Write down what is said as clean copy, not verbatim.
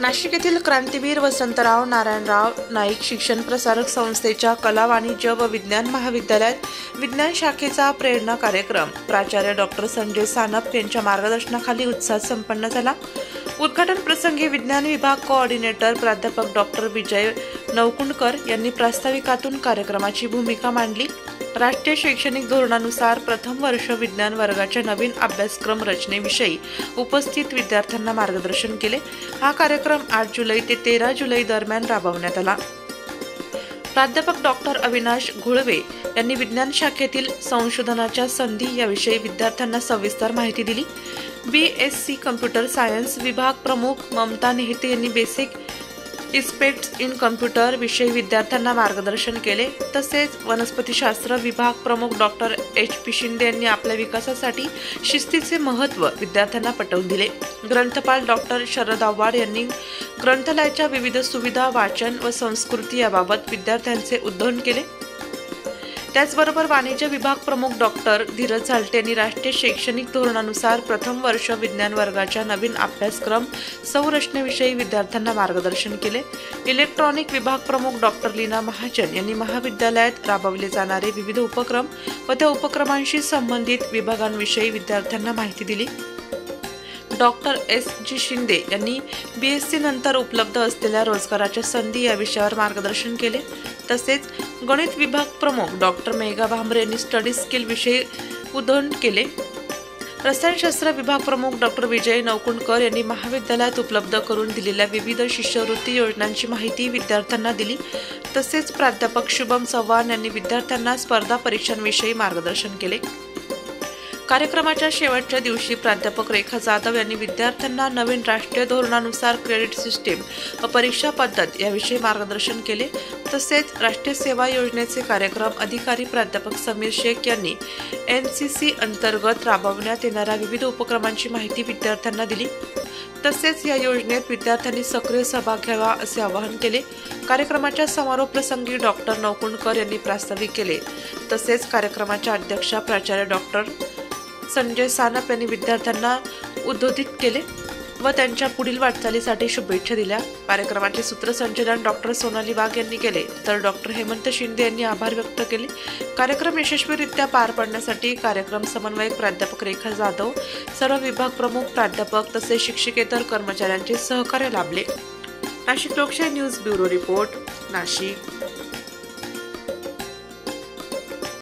नाशिक येथील क्रांतीवीर वसंतराव नारायणराव नाईक शिक्षण प्रसारक संस्थेच्या कला वाणिज्य व विज्ञान महाविद्यालयात विज्ञान शाखेचा प्रेरणा कार्यक्रम प्राचार्य डॉक्टर संजय सानप यांच्या मार्गदर्शनाखाली उत्साहात संपन्न झाला। उद्घाटन प्रसंगी विज्ञान विभाग कोऑर्डिनेटर प्राध्यापक डॉक्टर विजय नवकुंडकर यांनी प्रास्ताविकातून कार्यक्रमाची भूमिका मांडली। राष्ट्रीय शैक्षणिक धोरणानुसार प्रथम वर्ष विज्ञान वर्गाच्या नवीन अभ्यासक्रम रचनेविषयी उपस्थित विद्यार्थ्यांना मार्गदर्शन केले। हा कार्यक्रम 8 जुलै ते 13 जुलै दरम्यान राबवण्यात आला। प्राध्यापक डॉक्टर अविनाश घुळवे यांनी विज्ञान शाखेतील संशोधनाच्या संधी याविषयी विद्यार्थ्यांना सविस्तर माहिती दिली। BSc कम्प्युटर सायन्स विभाग प्रमुख ममता नेहते यांनी बेसिक इस्पेक्ट्स इन कम्प्युटर विषयी विद्यार्थ्यांना मार्गदर्शन केले। तसेच वनस्पतीशास्त्र विभाग प्रमुख डॉक्टर HP शिंदे यांनी आपल्या विकासासाठी शिस्तीचे महत्त्व विद्यार्थ्यांना पटवून दिले। ग्रंथपाल डॉक्टर शरद आव्हाड यांनी ग्रंथालयाच्या विविध सुविधा, वाचन व संस्कृती याबाबत विद्यार्थ्यांचे उद्बोधन केले। त्याचबरोबर वाणिज्य विभाग प्रमुख डॉक्टर धीरज झालटे यांनी राष्ट्रीय शैक्षणिक धोरणानुसार प्रथम वर्ष विज्ञान वर्गाच्या नवीन अभ्यासक्रम संरचनेविषयी विद्यार्थ्यांना मार्गदर्शन केले। इलेक्ट्रॉनिक विभाग प्रमुख डॉक्टर लीना महाजन यांनी महाविद्यालयात राबवले जाणारे विविध उपक्रम व त्या उपक्रमांशी संबंधित विभागांविषयी विद्यार्थ्यांना माहिती दिली। डॉक्टर SG शिंदे यांनी BSc नंतर उपलब्ध असलेल्या रोजगाराच्या संधी या विषयावर मार्गदर्शन केले। तसेच गणित विभाग प्रमुख डॉक्टर मेघा भांबरे यांनी स्टडी स्किल विषयी उद्बोधन केले। रसायनशास्त्र विभाग प्रमुख डॉक्टर विजय नवकुंडकर यांनी महाविद्यालयात उपलब्ध करून दिलेल्या विविध शिष्यवृत्ती योजनांची माहिती विद्यार्थ्यांना दिली। तसेच प्राध्यापक शुभम चव्हाण यांनी विद्यार्थ्यांना स्पर्धा परीक्षांविषयी मार्गदर्शन केले। कार्यक्रमाच्या शेवटच्या दिवशी प्राध्यापक रेखा जाधव यांनी विद्यार्थ्यांना नवीन राष्ट्रीय धोरणानुसार क्रेडिट सिस्टीम व परीक्षा पद्धत याविषयी मार्गदर्शन केले। तसेच राष्ट्रीय सेवा योजनेचे कार्यक्रम अधिकारी प्राध्यापक समीर शेख यांनी NCC अंतर्गत राबवण्यात येणाऱ्या विविध उपक्रमांची माहिती विद्यार्थ्यांना दिली। तसेच या योजनेत विद्यार्थ्यांनी सक्रिय सहभाग घ्यावा असे आवाहन केले। कार्यक्रमाच्या समारोप प्रसंगी डॉक्टर नवकुंडकर यांनी प्रास्ताविक केले। तसेच कार्यक्रमाच्या अध्यक्षा प्राचार्य डॉक्टर संजय सानप यांनी विद्यार्थ्यांना उद्बोधित केले व त्यांच्या पुढील वाटचालीसाठी शुभेच्छा दिल्या। कार्यक्रमाचे सूत्रसंचालन डॉक्टर सोनाली वाघ यांनी केले तर डॉक्टर हेमंत शिंदे यांनी आभार व्यक्त केले। कार्यक्रम यशस्वीरित्या पार पाडण्यासाठी कार्यक्रम समन्वयक प्राध्यापक रेखा जाधव, सर्व विभाग प्रमुख, प्राध्यापक तसेच शिक्षकेतर कर्मचाऱ्यांचे सहकार्य लाभले। नाशिक लोकशाही न्यूज ब्युरो रिपोर्ट, नाशिक।